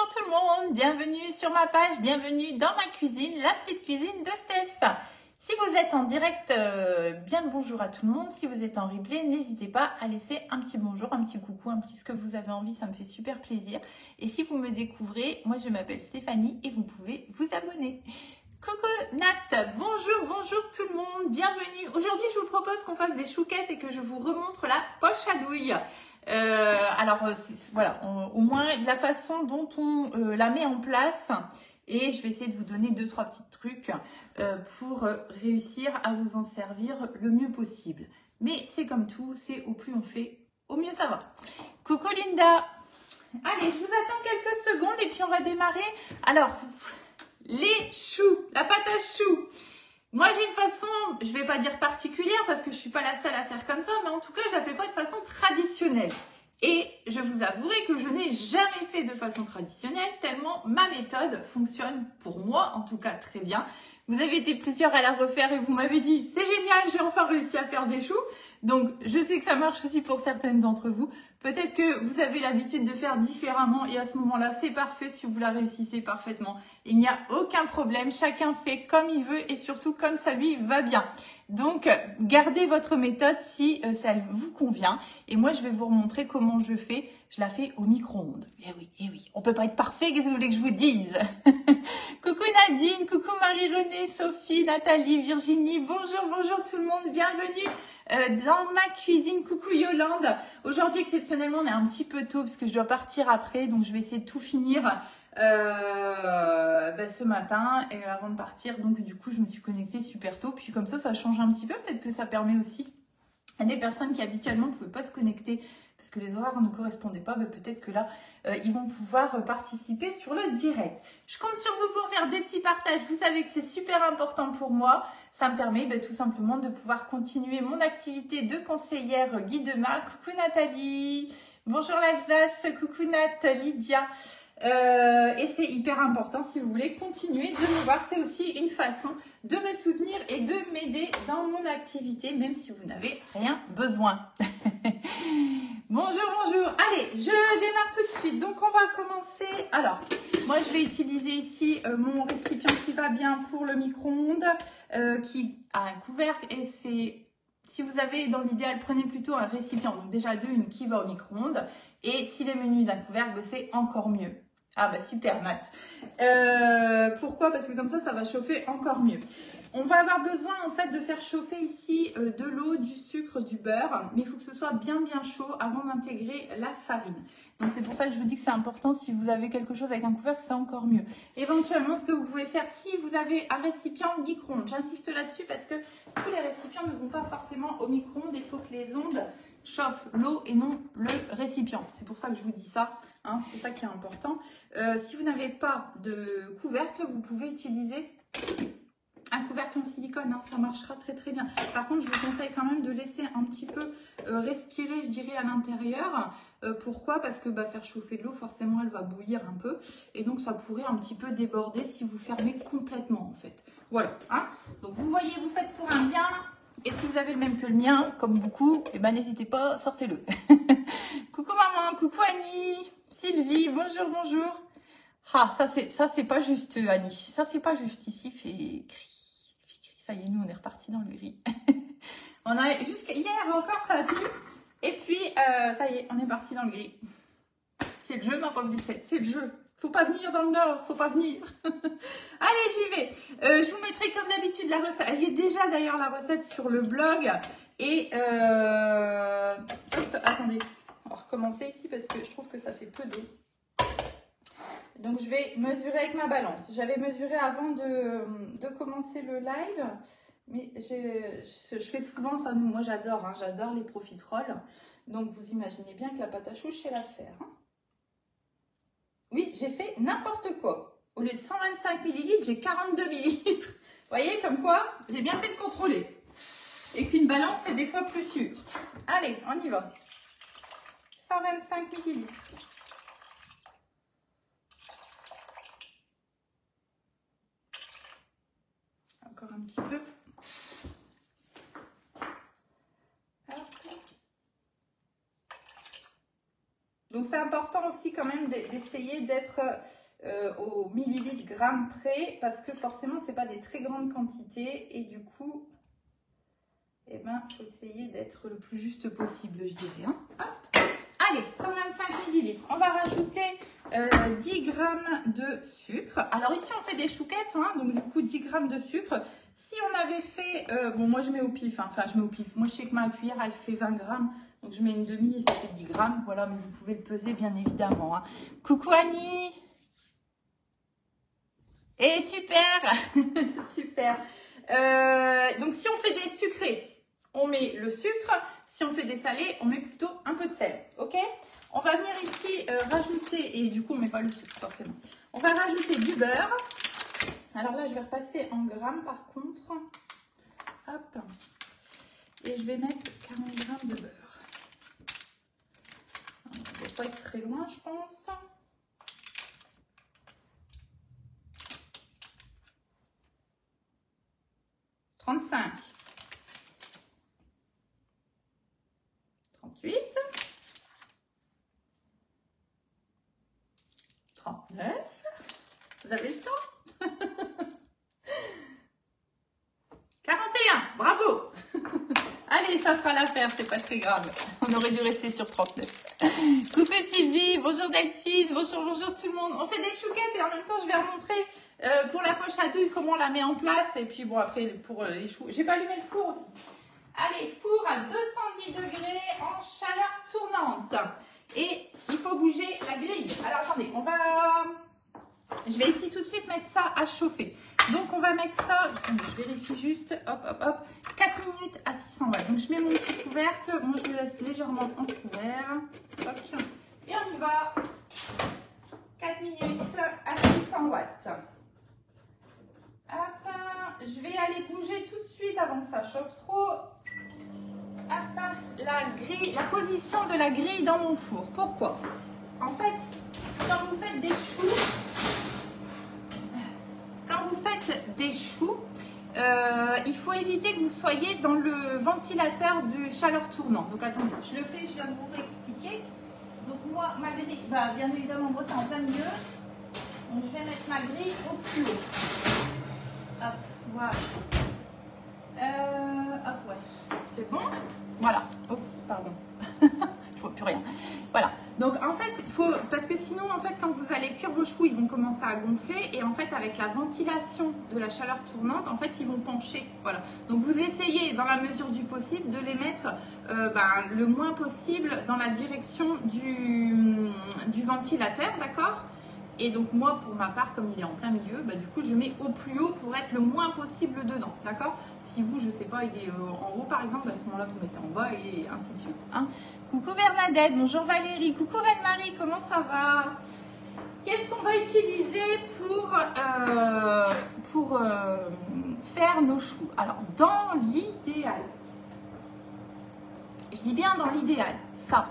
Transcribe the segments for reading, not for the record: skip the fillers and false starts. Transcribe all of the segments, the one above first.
Bonjour tout le monde, bienvenue sur ma page, bienvenue dans ma cuisine, la petite cuisine de Steph. Si vous êtes en direct, bien le bonjour à tout le monde. Si vous êtes en replay, n'hésitez pas à laisser un petit bonjour, un petit coucou, un petit ce que vous avez envie, ça me fait super plaisir. Et si vous me découvrez, moi je m'appelle Stéphanie et vous pouvez vous abonner. Coucou Nat, bonjour tout le monde, bienvenue. Aujourd'hui je vous propose qu'on fasse des chouquettes et que je vous remontre la poche à douille. Voilà, au moins la façon dont on la met en place. Et je vais essayer de vous donner 2-3 petits trucs pour réussir à vous en servir le mieux possible. Mais c'est comme tout, c'est au plus on fait, au mieux ça va. Coucou Linda. Allez, je vous attends quelques secondes et puis on va démarrer. Alors, les choux, la pâte à choux. Moi, j'ai une façon, je ne vais pas dire particulière parce que je ne suis pas la seule à faire comme ça, mais en tout cas, je ne la fais pas de façon traditionnelle. Et je vous avouerai que je n'ai jamais fait de façon traditionnelle, tellement ma méthode fonctionne pour moi, en tout cas très bien. Vous avez été plusieurs à la refaire et vous m'avez dit, c'est génial, j'ai enfin réussi à faire des choux. Donc, je sais que ça marche aussi pour certaines d'entre vous. Peut-être que vous avez l'habitude de faire différemment et à ce moment-là, c'est parfait si vous la réussissez parfaitement. Il n'y a aucun problème, chacun fait comme il veut et surtout comme ça lui va bien. Donc, gardez votre méthode si ça vous convient. Et moi, je vais vous montrer comment je fais. Je la fais au micro-ondes. Eh oui, on peut pas être parfait, qu'est-ce que vous voulez que je vous dise? Coucou Nadine, coucou Marie-Renée, Sophie, Nathalie, Virginie, bonjour tout le monde, bienvenue dans ma cuisine. Coucou Yolande. Aujourd'hui, exceptionnellement, on est un petit peu tôt parce que je dois partir après, donc je vais essayer de tout finir ce matin et avant de partir. Donc du coup, je me suis connectée super tôt. Puis comme ça change un petit peu. Peut-être que ça permet aussi à des personnes qui habituellement ne pouvaient pas se connecter parce que les horaires ne correspondaient pas. Peut-être que là, ils vont pouvoir participer sur le direct. Je compte sur vous pour faire des petits partages. Vous savez que c'est super important pour moi. Ça me permet tout simplement de pouvoir continuer mon activité de conseillère guide de marque. Coucou Nathalie, bonjour l'Alsace, coucou Nat, Lydia. Et c'est hyper important si vous voulez continuer de me voir. C'est aussi une façon de me soutenir et de m'aider dans mon activité, même si vous n'avez rien besoin. Bonjour. Allez, je démarre tout de suite. Donc, on va commencer. Alors, moi, je vais utiliser ici mon récipient qui va bien pour le micro-ondes, qui a un couvercle. Et c'est, si vous avez dans l'idéal, prenez plutôt un récipient. Donc, déjà d'une qui va au micro-ondes. Et s'il est muni d'un couvercle, c'est encore mieux. Ah bah super Nat. Pourquoi? Parce que comme ça va chauffer encore mieux. On va avoir besoin en fait de faire chauffer ici de l'eau, du sucre, du beurre. Mais il faut que ce soit bien chaud avant d'intégrer la farine. Donc c'est pour ça que je vous dis que c'est important. Si vous avez quelque chose avec un couvercle, c'est encore mieux. Éventuellement, ce que vous pouvez faire si vous avez un récipient micro-ondes. J'insiste là-dessus parce que tous les récipients ne vont pas forcément au micro-ondes. Il faut que les ondes chauffe l'eau et non le récipient. C'est pour ça que je vous dis ça, hein, c'est ça qui est important. Si vous n'avez pas de couvercle, vous pouvez utiliser un couvercle en silicone, hein, ça marchera très bien. Par contre, je vous conseille quand même de laisser un petit peu respirer, je dirais, à l'intérieur. Pourquoi? Parce que faire chauffer de l'eau, forcément, elle va bouillir un peu. Et donc, ça pourrait un petit peu déborder si vous fermez complètement, en fait. Voilà. Hein. Donc, vous voyez, vous faites pour un bien. Et si vous avez le même que le mien, comme beaucoup, n'hésitez pas, sortez-le. Coucou maman, coucou Annie, Sylvie, bonjour. Ah, ça c'est pas juste Annie, ça c'est pas juste. Ici, fait gris. Ça y est, nous on est reparti dans le gris. On a jusqu'à hier encore, ça a tenu. Et puis, ça y est, on est parti dans le gris. C'est le jeu, ma pauvre Lucette, c'est le jeu. Faut pas venir dans le nord, faut pas venir. Allez, j'y vais. Je vous mettrai comme d'habitude la recette. Il y a déjà d'ailleurs la recette sur le blog. Et hop, attendez, on va recommencer ici parce que je trouve que ça fait peu d'eau. Donc je vais mesurer avec ma balance. J'avais mesuré avant de commencer le live. Mais je fais souvent ça. Moi j'adore, hein, j'adore les profiteroles. Donc vous imaginez bien que la pâte à choux, je sais la faire. Hein. Oui, j'ai fait n'importe quoi. Au lieu de 125 ml, j'ai 42 ml. Vous voyez, comme quoi, j'ai bien fait de contrôler. Et qu'une balance, c'est des fois plus sûr. Allez, on y va. 125 ml. Encore un petit peu. Hop. Donc c'est important aussi quand même d'essayer d'être au millilitre gramme près parce que forcément c'est pas des très grandes quantités et du coup, eh ben, faut essayer d'être le plus juste possible, je dirais. Hein. Hop. Allez, 125 millilitres. On va rajouter 10 grammes de sucre. Alors ici on fait des chouquettes, hein, donc du coup 10 grammes de sucre. Si on avait fait, bon moi je mets au pif, hein, enfin je mets au pif. Moi je sais que ma cuillère elle fait 20 grammes. Donc, je mets une demi et ça fait 10 grammes. Voilà, mais vous pouvez le peser, bien évidemment. Hein. Coucou Annie. Et super. Super. Donc, si on fait des sucrés, on met le sucre. Si on fait des salés, on met plutôt un peu de sel. OK? On va venir ici rajouter, et du coup, on ne met pas le sucre, forcément. On va rajouter du beurre. Alors là, je vais repasser en grammes, par contre. Hop. Et je vais mettre 40 grammes de beurre. Ça ne doit pas être très loin, je pense. « 35. 38. 39. Vous avez le temps? 41. Bravo. Allez, ça fera l'affaire, c'est pas très grave. On aurait dû rester sur 39. Coucou Sylvie, bonjour Delphine, bonjour tout le monde. On fait des chouquettes et en même temps, je vais remontrer pour la poche à douille comment on la met en place. Et puis bon, après, pour les choux, j'ai pas allumé le four aussi. Allez, four à 210 degrés en chaleur tournante. Et il faut bouger la grille. Alors attendez, je vais ici tout de suite mettre ça à chauffer. Donc on va mettre ça, je vérifie juste, hop, hop, hop, 4 minutes à 600 watts. Donc je mets mon petit couvercle, moi je le laisse légèrement entrouvert. Toc. Et on y va, 4 minutes à 600 watts. Hop, je vais aller bouger tout de suite avant que ça chauffe trop. Hop, la position de la grille dans mon four. Pourquoi? En fait, quand vous faites des choux, il faut éviter que vous soyez dans le ventilateur du chaleur tournant. Donc attendez, je le fais, je viens de vous réexpliquer. Donc moi, ma grille, bah, bien évidemment, moi c'est en plein milieu. Donc je vais mettre ma grille au plus haut. Hop, voilà. Hop, ouais. C'est bon? Voilà. Oups, pardon. Je vois plus rien. Voilà. Donc en fait, il faut, parce que sinon en fait quand vous allez cuire vos choux, ils vont commencer à gonfler et en fait avec la ventilation de la chaleur tournante, en fait ils vont pencher. Voilà. Donc vous essayez dans la mesure du possible de les mettre le moins possible dans la direction du ventilateur, d'accord? Et donc moi pour ma part, comme il est en plein milieu, du coup je mets au plus haut pour être le moins possible dedans, d'accord? Si vous, je sais pas, il est en haut par exemple, à ce moment-là vous mettez en bas et ainsi de suite. Hein. Coucou Bernadette, bonjour Valérie, coucou Anne-Marie, comment ça va? Qu'est-ce qu'on va utiliser pour faire nos choux? Alors dans l'idéal, je dis bien dans l'idéal, ça,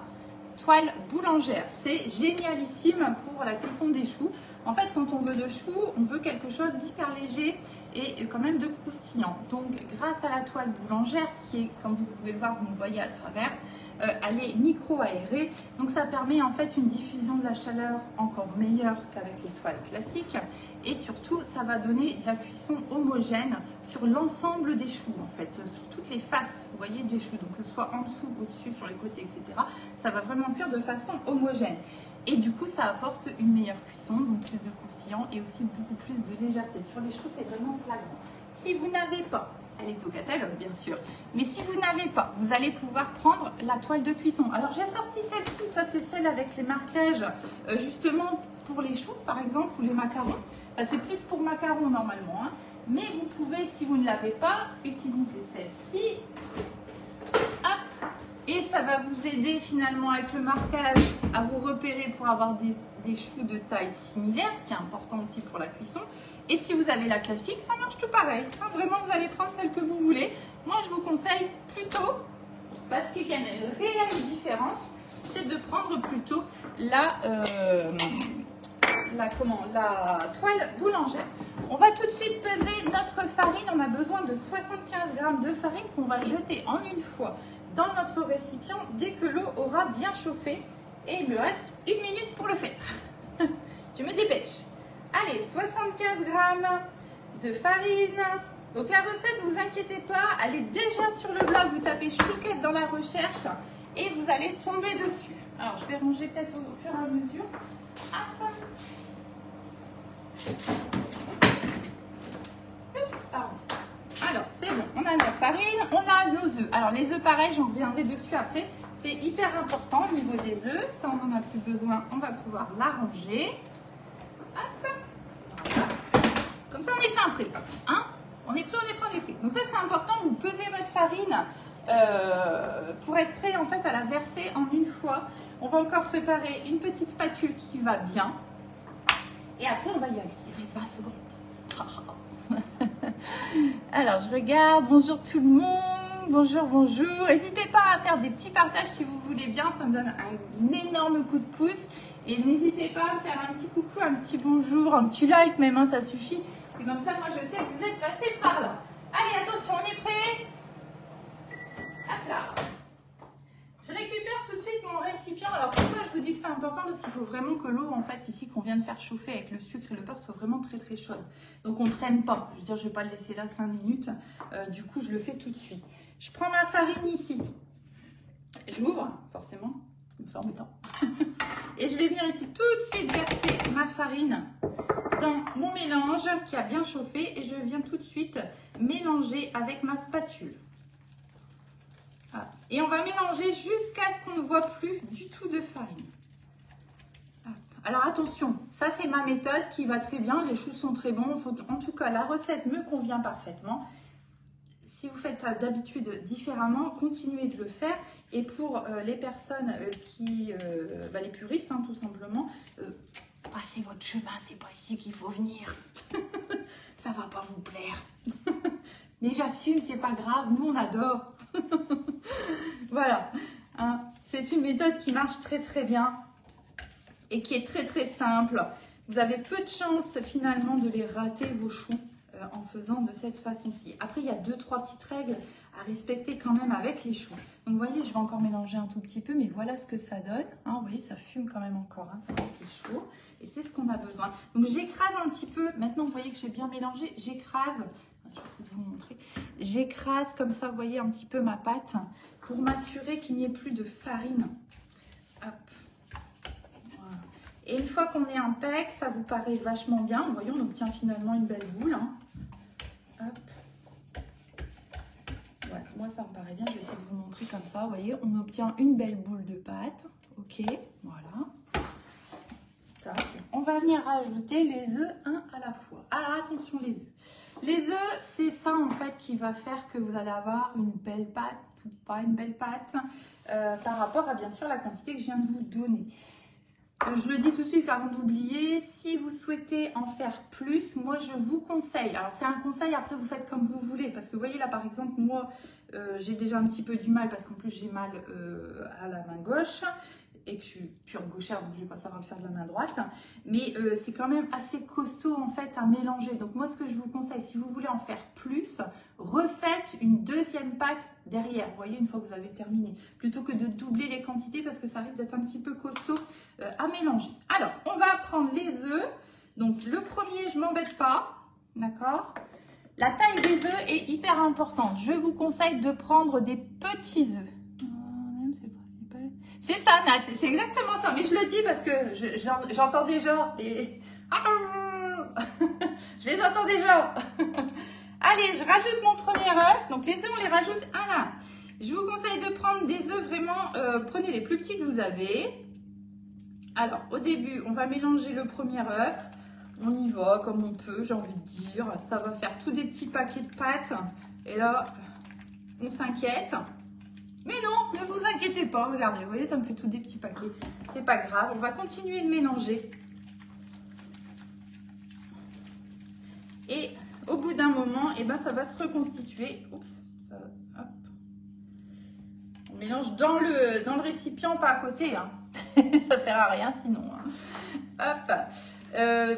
toile boulangère, c'est génialissime pour la cuisson des choux. En fait, quand on veut de choux, on veut quelque chose d'hyper léger et quand même de croustillant. Donc, grâce à la toile boulangère, qui est, comme vous pouvez le voir, vous me voyez à travers, elle est micro-aérée. Donc, ça permet en fait une diffusion de la chaleur encore meilleure qu'avec les toiles classiques. Et surtout, ça va donner de la cuisson homogène sur l'ensemble des choux, en fait, sur toutes les faces, vous voyez, des choux. Donc, que ce soit en dessous, au-dessus, sur les côtés, etc. Ça va vraiment cuire de façon homogène. Et du coup, ça apporte une meilleure cuisson, donc plus de croustillant et aussi beaucoup plus de légèreté. Sur les choux, c'est vraiment flagrant. Si vous n'avez pas, elle est au catalogue bien sûr, mais si vous n'avez pas, vous allez pouvoir prendre la toile de cuisson. Alors j'ai sorti celle-ci, ça c'est celle avec les marquages justement pour les choux par exemple ou les macarons. C'est plus pour macarons normalement, hein. Mais vous pouvez, si vous ne l'avez pas, utiliser celle-ci. Hop. Et ça va vous aider finalement avec le marquage à vous repérer pour avoir des choux de taille similaire, ce qui est important aussi pour la cuisson. Et si vous avez la classique, ça marche tout pareil. Enfin, vraiment, vous allez prendre celle que vous voulez. Moi, je vous conseille plutôt, parce qu'il y a une réelle différence, c'est de prendre plutôt la toile boulangère. On va tout de suite peser notre farine. On a besoin de 75 g de farine qu'on va jeter en une fois dans notre récipient dès que l'eau aura bien chauffé Et il me reste 1 minute pour le faire. Je me dépêche. Allez, 75 grammes de farine. Donc la recette, vous inquiétez pas, elle est déjà sur le blog. Vous tapez chouquette dans la recherche et vous allez tomber dessus. Alors je vais ranger peut-être au fur et à mesure. Hop. Oups, pardon. Alors c'est bon, on a notre farine, on a nos œufs. Alors les œufs pareil, j'en reviendrai dessus après. C'est hyper important au niveau des œufs. Ça, on n'en a plus besoin. On va pouvoir l'arranger. Hop. Voilà. Comme ça, on est fait un prix. Hein? On est prêt, on est prêt, on est prêt. Donc ça, c'est important. Vous pesez votre farine pour être prêt en fait à la verser en une fois. On va encore préparer une petite spatule qui va bien. Et après, on va y aller. Il reste 20 secondes. Alors, je regarde. Bonjour tout le monde. Bonjour, bonjour. N'hésitez pas à faire des petits partages si vous voulez bien. Ça me donne un énorme coup de pouce. Et n'hésitez pas à me faire un petit coucou, un petit bonjour, un petit like même, hein, ça suffit. Et comme ça, moi, je sais que vous êtes passé par là. Allez, attention, on est prêt? Hop là. Je récupère tout de suite mon récipient. Alors, pourquoi je vous dis que c'est important? Parce qu'il faut vraiment que l'eau, en fait, ici, qu'on vient de faire chauffer avec le sucre et le beurre, soit vraiment très, très chaude. Donc, on ne traîne pas. Je veux dire, je ne vais pas le laisser là 5 minutes. Du coup, je le fais tout de suite. Je prends ma farine ici. J'ouvre, forcément. Comme ça, embêtant. Et je vais venir ici tout de suite verser ma farine dans mon mélange qui a bien chauffé. Et je viens tout de suite mélanger avec ma spatule. Voilà. Et on va mélanger jusqu'à ce qu'on ne voit plus du tout de farine. Alors attention, ça c'est ma méthode qui va très bien. Les choux sont très bons. En tout cas, la recette me convient parfaitement. Si vous faites ça d'habitude différemment, continuez de le faire. Et pour les personnes les puristes, hein, tout simplement, passez votre chemin, c'est pas ici qu'il faut venir. Ça va pas vous plaire. Mais j'assume, c'est pas grave, nous on adore. Voilà, hein, c'est une méthode qui marche très très bien et qui est très très simple. Vous avez peu de chances finalement de les rater vos choux. En faisant de cette façon-ci. Après, il y a 2-3 petites règles à respecter quand même avec les choux. Donc, vous voyez, je vais encore mélanger un tout petit peu, mais voilà ce que ça donne. Hein, vous voyez, ça fume quand même encore. Hein, c'est chaud et c'est ce qu'on a besoin. Donc, j'écrase un petit peu. Maintenant, vous voyez que j'ai bien mélangé. J'écrase. Je vais essayer de vous montrer. J'écrase comme ça, vous voyez, un petit peu ma pâte pour m'assurer qu'il n'y ait plus de farine. Hop. Voilà. Et une fois qu'on est impec, ça vous paraît vachement bien. Vous voyez, on obtient finalement une belle boule. Hein. Hop. Ouais, moi ça me paraît bien, je vais essayer de vous montrer comme ça. Vous voyez, on obtient une belle boule de pâte. Ok, voilà. Tac. On va venir rajouter les œufs un à la fois. Alors attention les œufs. Les œufs, c'est ça en fait qui va faire que vous allez avoir une belle pâte ou pas une belle pâte par rapport à bien sûr la quantité que je viens de vous donner. Je le dis tout de suite avant d'oublier, si vous souhaitez en faire plus, moi je vous conseille, alors c'est un conseil, après vous faites comme vous voulez, parce que vous voyez là par exemple, moi j'ai déjà un petit peu du mal, parce qu'en plus j'ai mal à la main gauche, et que je suis pure gauchère, donc je ne vais pas savoir le faire de la main droite, mais c'est quand même assez costaud en fait à mélanger. Donc moi ce que je vous conseille, si vous voulez en faire plus, refaites une deuxième pâte derrière, vous voyez, une fois que vous avez terminé, plutôt que de doubler les quantités parce que ça risque d'être un petit peu costaud à mélanger. Alors, on va prendre les œufs. Donc le premier, je ne m'embête pas, d'accord? La taille des œufs est hyper importante. Je vous conseille de prendre des petits œufs. C'est ça, Nat, c'est exactement ça. Mais je le dis parce que j'entends déjà les... Je les entends déjà. Allez, je rajoute mon premier œuf. Donc les œufs, on les rajoute un à un. Je vous conseille de prendre des œufs vraiment... prenez les plus petits que vous avez. Alors, au début, on va mélanger le premier œuf. On y va comme on peut, j'ai envie de dire. Ça va faire tous des petits paquets de pâtes. Et là, on s'inquiète. Mais non, ne vous inquiétez pas. Regardez, vous voyez, ça me fait tous des petits paquets. C'est pas grave, on va continuer de mélanger. Et au bout d'un moment, eh ben, ça va se reconstituer. Oups, ça, hop. On mélange dans le récipient, pas à côté. Hein. Ça sert à rien sinon. Hein. Hop.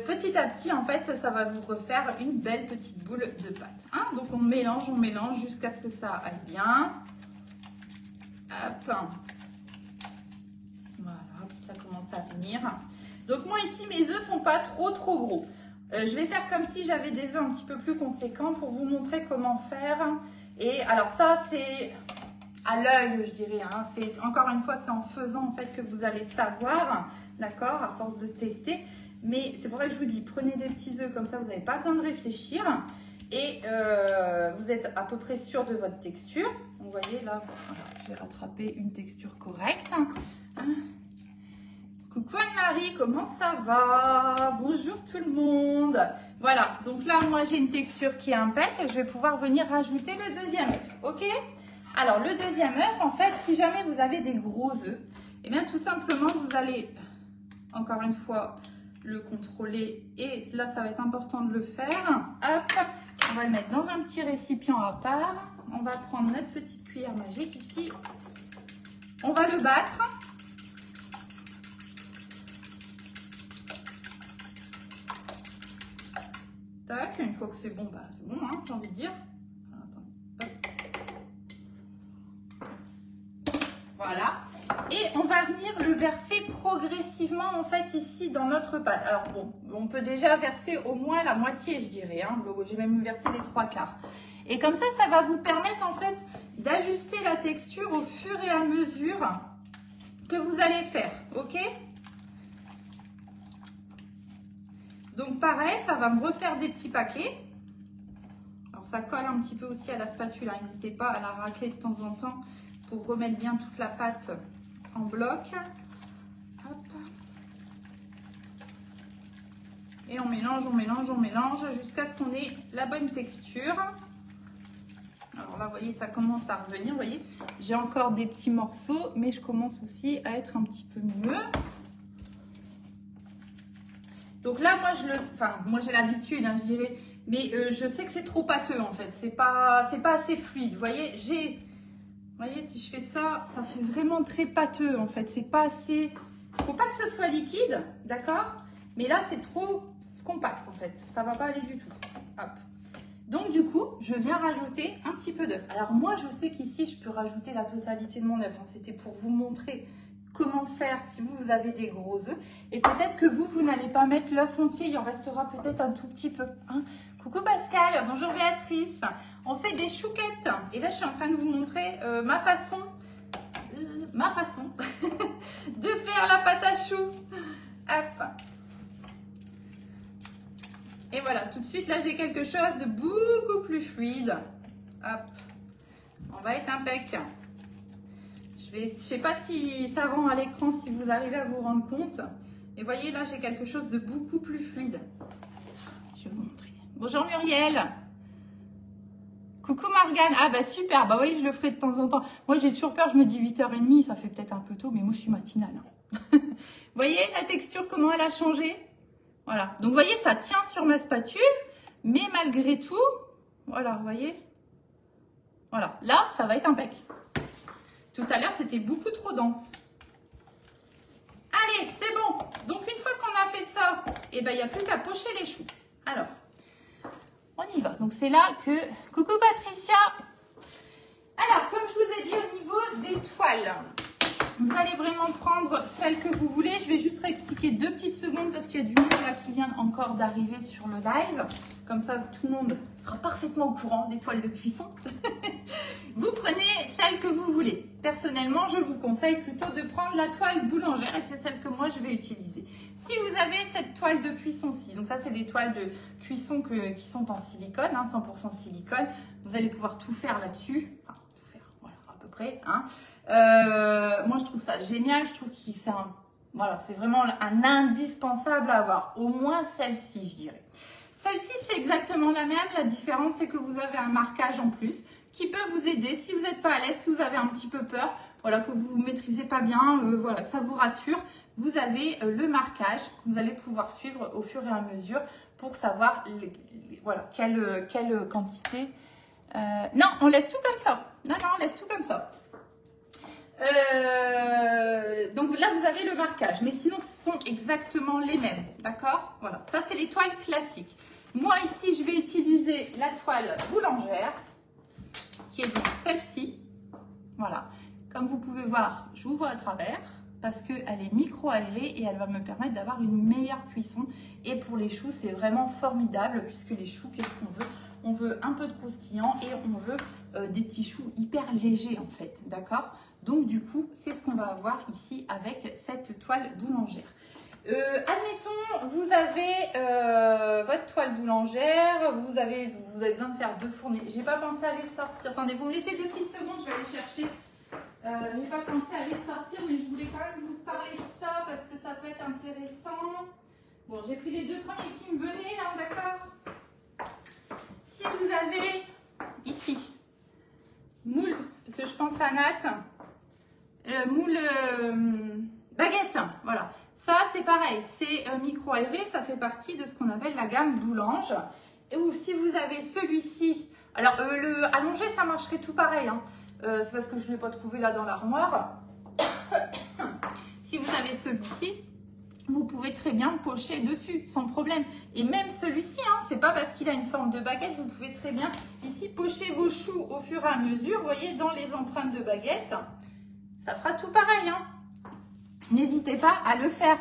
Petit à petit, en fait, ça va vous refaire une belle petite boule de pâte. Hein. Donc on mélange jusqu'à ce que ça aille bien. Hop. Voilà, à venir. Donc moi ici, mes œufs sont pas trop gros. Je vais faire comme si j'avais des œufs un petit peu plus conséquents pour vous montrer comment faire. Et alors ça, c'est à l'œil, je dirais. Hein. C'est encore une fois, c'est en faisant en fait que vous allez savoir, d'accord, à force de tester. Mais c'est pour ça que je vous dis, prenez des petits œufs comme ça, vous n'avez pas besoin de réfléchir. Et vous êtes à peu près sûr de votre texture. Vous voyez là, voilà, je vais rattraper une texture correcte. Coucou Anne-Marie, comment ça va? Bonjour tout le monde. Voilà, donc là, moi j'ai une texture qui est impec. Je vais pouvoir venir rajouter le deuxième œuf, ok? Alors le deuxième œuf, en fait, si jamais vous avez des gros œufs, et bien tout simplement, vous allez, encore une fois, le contrôler. Et là, ça va être important de le faire. Hop, on va le mettre dans un petit récipient à part. On va prendre notre petite cuillère magique ici. On va le battre. Tac, une fois que c'est bon, bah c'est bon, hein, j'ai envie de dire. Voilà. Et on va venir le verser progressivement en fait ici dans notre pâte. Alors bon, on peut déjà verser au moins la moitié, je dirais. Hein. J'ai même versé les 3/4. Et comme ça, ça va vous permettre en fait d'ajuster la texture au fur et à mesure que vous allez faire. Ok? Donc pareil, ça va me refaire des petits paquets. Alors ça colle un petit peu aussi à la spatule. Hein. N'hésitez pas à la racler de temps en temps pour remettre bien toute la pâte en bloc. Hop. Et on mélange, on mélange, on mélange jusqu'à ce qu'on ait la bonne texture. Alors là, vous voyez, ça commence à revenir. Vous voyez, j'ai encore des petits morceaux, mais je commence aussi à être un petit peu mieux. Donc là, moi j'ai l'habitude, hein, je dirais, mais je sais que c'est trop pâteux en fait. C'est pas assez fluide. Vous voyez, si je fais ça, ça fait vraiment très pâteux en fait. C'est pas assez. Faut pas que ce soit liquide, d'accord? Mais là, c'est trop compact en fait. Ça va pas aller du tout. Hop. Donc du coup, je viens rajouter un petit peu d'œuf. Alors moi, je sais qu'ici, je peux rajouter la totalité de mon œuf. Hein. C'était pour vous montrer comment faire si vous avez des gros œufs. Et peut-être que vous n'allez pas mettre l'œuf entier. Il en restera peut-être un tout petit peu. Hein. Coucou Pascal, bonjour Béatrice. On fait des chouquettes. Et là, je suis en train de vous montrer ma façon de faire la pâte à choux. Hop. Et voilà, tout de suite, là, j'ai quelque chose de beaucoup plus fluide. Hop. On va être impec. Je ne sais pas si ça rend à l'écran, si vous arrivez à vous rendre compte. Et voyez, là, j'ai quelque chose de beaucoup plus fluide. Je vais vous montrer. Bonjour Muriel. Coucou Morgane. Ah bah super, bah oui, je le ferai de temps en temps. Moi, j'ai toujours peur, je me dis 8h30, ça fait peut-être un peu tôt, mais moi, je suis matinale. Hein. Vous voyez la texture, comment elle a changé? Voilà. Donc, vous voyez, ça tient sur ma spatule, mais malgré tout, voilà, vous voyez? Voilà, là, ça va être impec. Tout à l'heure, c'était beaucoup trop dense. Allez, c'est bon. Donc, une fois qu'on a fait ça, eh ben, il n'y a plus qu'à pocher les choux. Alors, on y va. Donc, c'est là que... Coucou Patricia. Alors, comme je vous ai dit au niveau des toiles, vous allez vraiment prendre celle que vous voulez. Je vais juste réexpliquer 2 petites secondes parce qu'il y a du monde là qui vient encore d'arriver sur le live. Comme ça, tout le monde sera parfaitement au courant des toiles de cuisson. Vous prenez celle que vous voulez. Personnellement, je vous conseille plutôt de prendre la toile boulangère et c'est celle que moi, je vais utiliser. Si vous avez cette toile de cuisson-ci, donc ça, c'est des toiles de cuisson qui sont en silicone, hein, 100% silicone. Vous allez pouvoir tout faire là-dessus. Enfin, tout faire, voilà, à peu près. Hein. Moi, je trouve ça génial. Je trouve que c'est voilà, c'est vraiment un indispensable à avoir. Au moins celle-ci, je dirais. Celle-ci, c'est exactement la même. La différence, c'est que vous avez un marquage en plus qui peut vous aider si vous n'êtes pas à l'aise, si vous avez un petit peu peur, voilà, que vous ne maîtrisez pas bien, voilà, que ça vous rassure. Vous avez le marquage que vous allez pouvoir suivre au fur et à mesure pour savoir voilà, quelle quantité. Non, on laisse tout comme ça. Non, on laisse tout comme ça. Donc là, vous avez le marquage, mais sinon, ce sont exactement les mêmes, d'accord? Voilà, ça, c'est les toiles classiques. Moi, ici, je vais utiliser la toile boulangère, qui est donc celle-ci. Voilà, comme vous pouvez voir, j'ouvre à travers, parce qu'elle est micro-aérée et elle va me permettre d'avoir une meilleure cuisson. Et pour les choux, c'est vraiment formidable puisque les choux, qu'est-ce qu'on veut? On veut un peu de croustillant et on veut des petits choux hyper légers en fait, d'accord? Donc du coup, c'est ce qu'on va avoir ici avec cette toile boulangère. Admettons, vous avez votre toile boulangère, vous avez besoin de faire 2 fournées. J'ai pas pensé à les sortir. Attendez, vous me laissez 2 petites secondes, je vais aller chercher. J'ai pas pensé à les sortir, mais je voulais quand même vous parler de ça parce que ça peut être intéressant. Bon, j'ai pris les 2 premiers qui me venaient, hein, d'accord? Si vous avez ici moule, parce que je pense à Nat, moule baguette, voilà. Ça, c'est pareil, c'est micro-aéré, ça fait partie de ce qu'on appelle la gamme Boulange. Ou si vous avez celui-ci, alors le allongé, ça marcherait tout pareil, hein. C'est parce que je ne l'ai pas trouvé là dans l'armoire. Si vous avez celui-ci, vous pouvez très bien pocher dessus, sans problème. Et même celui-ci, hein, c'est pas parce qu'il a une forme de baguette, vous pouvez très bien ici pocher vos choux au fur et à mesure, vous voyez, dans les empreintes de baguette. Ça fera tout pareil, hein. N'hésitez pas à le faire.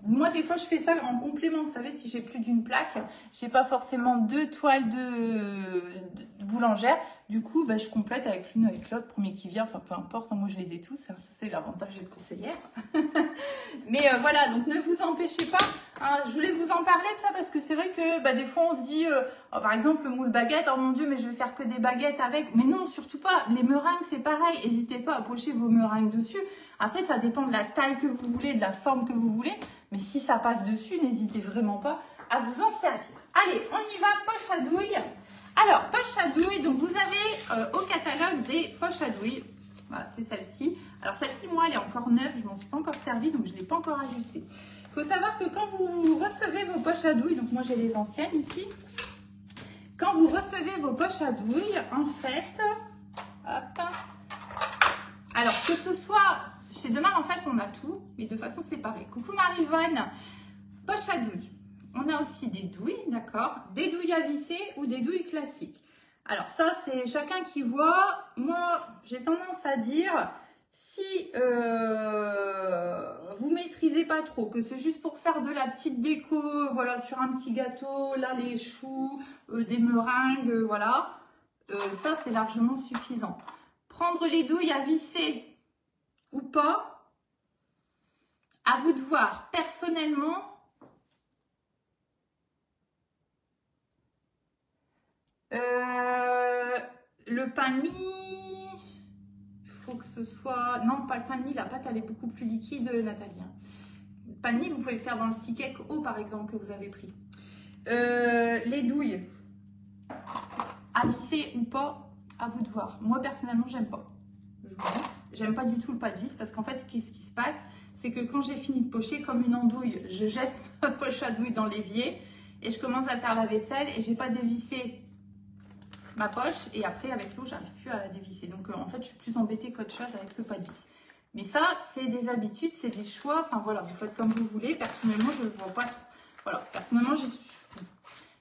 Moi, des fois, je fais ça en complément. Vous savez, si j'ai plus d'une plaque, j'ai pas forcément 2 toiles de boulangère. Du coup, bah, je complète avec l'une avec l'autre, premier qui vient. Enfin, peu importe. Hein, moi, je les ai tous. Ça, c'est l'avantage d'être conseillère. Mais voilà, donc ne vous empêchez pas. Hein, je voulais vous en parler de ça parce que c'est vrai que bah, des fois, on se dit, oh, par exemple, le moule baguette. Oh mon Dieu, mais je vais faire que des baguettes avec. Mais non, surtout pas. Les meringues, c'est pareil. N'hésitez pas à pocher vos meringues dessus. Après, ça dépend de la taille que vous voulez, de la forme que vous voulez. Mais si ça passe dessus, n'hésitez vraiment pas à vous en servir. Allez, on y va, poche à douille. Alors, poche à douille, donc vous avez au catalogue des poches à douille. Voilà, c'est celle-ci. Alors celle-ci, moi, elle est encore neuve, je ne m'en suis pas encore servie, donc je ne l'ai pas encore ajustée. Il faut savoir que quand vous recevez vos poches à douille, donc moi j'ai les anciennes ici. Quand vous recevez vos poches à douille, en fait, hop, alors que ce soit... Chez Demar, en fait, on a tout, mais de façon séparée. Coucou Marie-Vonne, poche à douille. On a aussi des douilles, d'accord? Des douilles à visser ou des douilles classiques. Alors ça, c'est chacun qui voit. Moi, j'ai tendance à dire, si vous maîtrisez pas trop, que c'est juste pour faire de la petite déco, voilà, sur un petit gâteau, là, les choux, des meringues, voilà. Ça, c'est largement suffisant. Prendre les douilles à visser ou pas, à vous de voir. Personnellement, le pain de mie, il faut que ce soit... Non, pas le pain de mie, la pâte elle est beaucoup plus liquide, Nathalie. Le pain de mie, vous pouvez le faire dans le stick cake haut, par exemple, que vous avez pris. Les douilles, à visser ou pas, à vous de voir. Moi, personnellement, j'aime pas. J'aime pas du tout le pas de vis parce qu'en fait, ce qui se passe, c'est que quand j'ai fini de pocher, comme une andouille, je jette ma poche à douille dans l'évier et je commence à faire la vaisselle et j'ai pas dévissé ma poche et après, avec l'eau, j'arrive plus à la dévisser. Donc, en fait, je suis plus embêtée qu'autre chose avec ce pas de vis. Mais ça, c'est des habitudes, c'est des choix. Enfin, voilà, vous faites comme vous voulez. Personnellement, je ne vois pas... Voilà, personnellement, j'ai...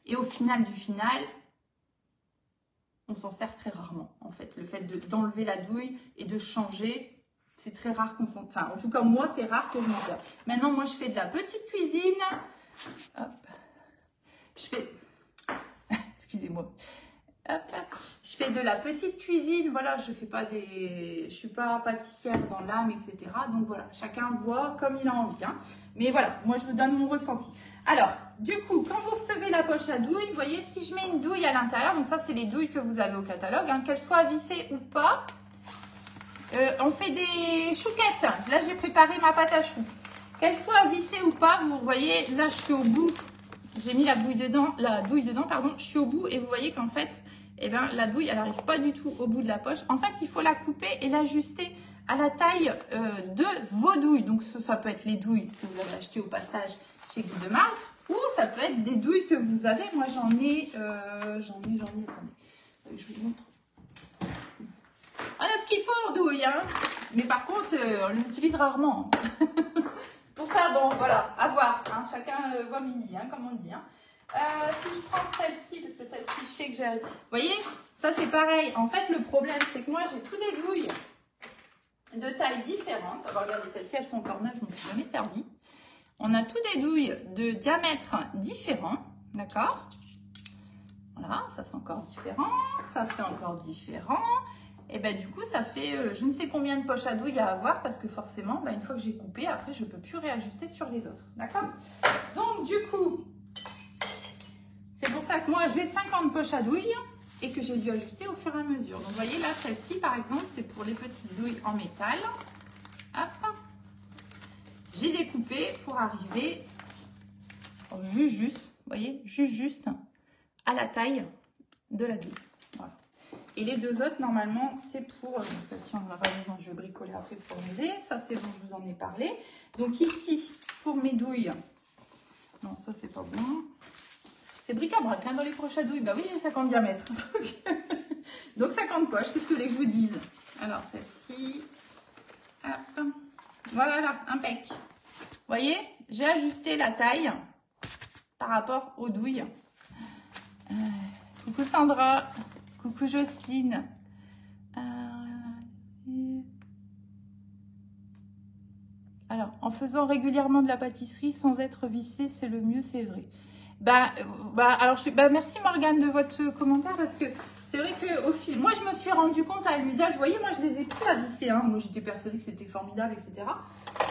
Et au final du final... on s'en sert très rarement, en fait. Le fait d'enlever la douille et de changer, c'est très rare qu'on s'en... Enfin, en tout cas, moi, c'est rare que je m'en sers. Maintenant, moi, je fais de la petite cuisine. Hop. Je fais... Excusez-moi. Hop. Je fais de la petite cuisine. Voilà, je fais pas des... Je suis pas pâtissière dans l'âme, etc. Donc, voilà, chacun voit comme il a envie. Hein. Mais voilà, moi, je vous donne mon ressenti. Alors, du coup, quand vous recevez la poche à douille, vous voyez, si je mets une douille à l'intérieur, donc ça, c'est les douilles que vous avez au catalogue, hein, qu'elles soient vissées ou pas, on fait des chouquettes. Là, j'ai préparé ma pâte à choux. Qu'elles soient vissées ou pas, vous voyez, là, je suis au bout. J'ai mis la douille dedans, pardon. Je suis au bout et vous voyez qu'en fait, eh ben, la douille, elle n'arrive pas du tout au bout de la poche. En fait, il faut la couper et l'ajuster à la taille de vos douilles. Donc, ça peut être les douilles que vous avez achetées au passage chez Guy de Marle, ou ça peut être des douilles que vous avez. Moi, j'en ai, attendez, je vous montre. On a ce qu'il faut en douille, hein. Mais par contre, on les utilise rarement. Pour ça, bon, voilà, à voir. Hein. Chacun voit midi, hein, comme on dit. Hein. Si je prends celle-ci, parce que celle-ci, je sais que j'ai... Vous voyez, ça c'est pareil. En fait, le problème, c'est que moi, j'ai tout des douilles de tailles différentes. Alors, regardez, celles-ci, elles sont encore neuves, je ne me suis jamais servi. On a tous des douilles de diamètre différents, d'accord? Voilà, ça c'est encore différent, ça c'est encore différent. Et ben du coup, ça fait je ne sais combien de poches à douilles à avoir parce que forcément, ben, une fois que j'ai coupé, après je ne peux plus réajuster sur les autres, d'accord? Donc du coup, c'est pour ça que moi j'ai 50 poches à douilles et que j'ai dû ajuster au fur et à mesure. Donc vous voyez là, celle-ci par exemple, c'est pour les petites douilles en métal. Hop, j'ai découpé pour arriver juste, vous voyez, juste à la taille de la douille. Voilà. Et les deux autres, normalement, c'est pour... Celle-ci, on va pas besoin, je vais bricoler après pour l'aider. Ça, c'est bon, je vous en ai parlé. Donc ici, pour mes douilles... Non, ça, c'est pas bon. C'est bric-à-brac, hein, dans les poches à douilles. Bah oui, j'ai 50 diamètres. Donc 50 poches, qu'est-ce que vous voulez que je vous dise? Alors, celle-ci... Hop. Voilà, impec. Vous voyez, j'ai ajusté la taille par rapport aux douilles. Coucou Sandra, coucou Jocelyne. Alors, en faisant régulièrement de la pâtisserie sans être vissée, c'est le mieux, c'est vrai. Merci Morgane de votre commentaire parce que c'est vrai que au fil, moi je me suis rendu compte à l'usage. Vous voyez, moi je les ai pris à visser. Hein. Moi j'étais persuadée que c'était formidable, etc.